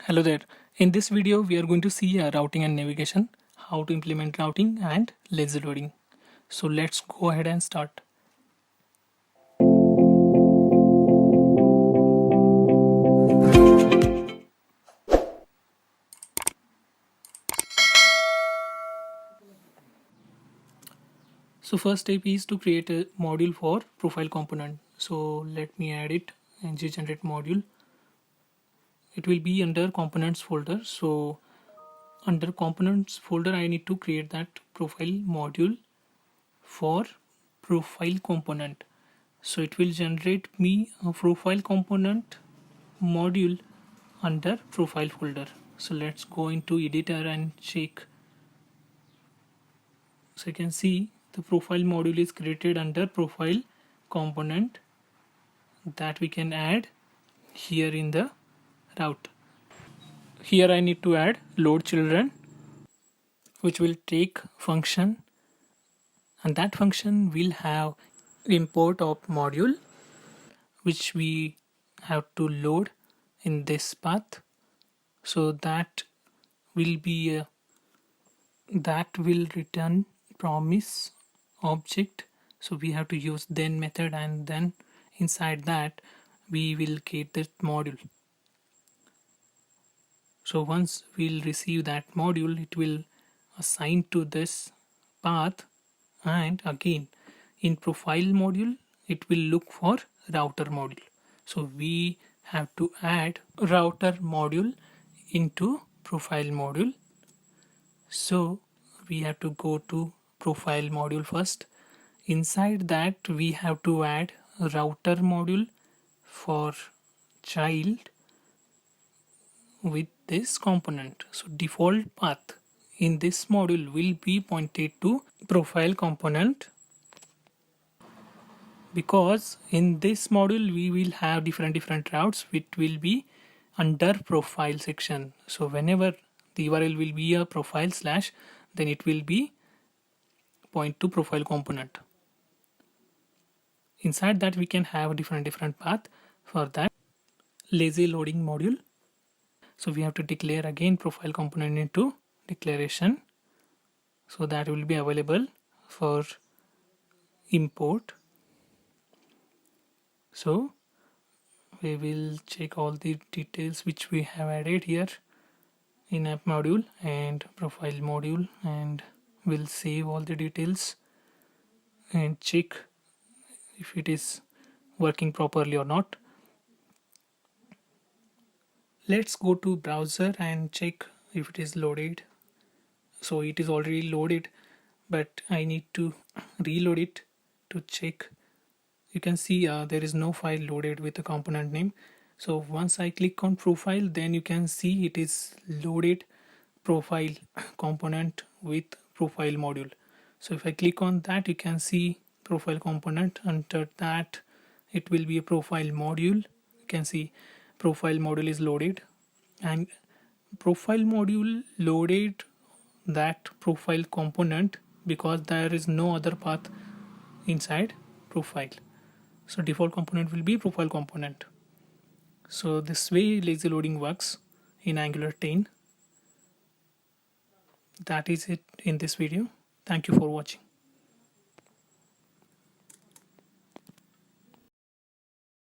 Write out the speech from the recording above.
Hello there. In this video, we are going to see routing and navigation, how to implement routing and lazy loading. So let's go ahead and start. So first step is to create a module for profile component. So let me add it and generate module. It will be under components folder. So under components folder, I need to create that profile module for profile component. So it will generate me a profile component module under profile folder. So let's go into editor and check. So you can see the profile module is created under profile component that we can add here in the route. Here I need to add load children, which will take function, and that function will have import of module which we have to load in this path. So that will be that will return promise object. So we have to use then method, and then inside that we will get that module. So once we'll receive that module, it will assign to this path, and again in profile module it will look for router module. So we have to add router module into profile module. So we have to go to profile module first. Inside that we have to add a router module for child with this component. So default path in this module will be pointed to profile component, because in this module we will have different routes which will be under profile section. So whenever the URL will be a profile slash, then it will be point to profile component. Inside that we can have different path for that lazy loading module. So we have to declare again profile component into declaration, so that will be available for import. So we will check all the details which we have added here in app module and profile module, and we'll save all the details and check if it is working properly or not. Let's go to browser and check if it is loaded. So it is already loaded, but I need to reload it to check. You can see there is no file loaded with the component name. So once I click on profile, then you can see it is loaded profile component with profile module. So if I click on that, you can see profile component. Under that it will be a profile module. You can see profile module is loaded, and profile module loaded that profile component because there is no other path inside profile. So default component will be profile component. So this way lazy loading works in Angular 10. That is it in this video. Thank you for watching.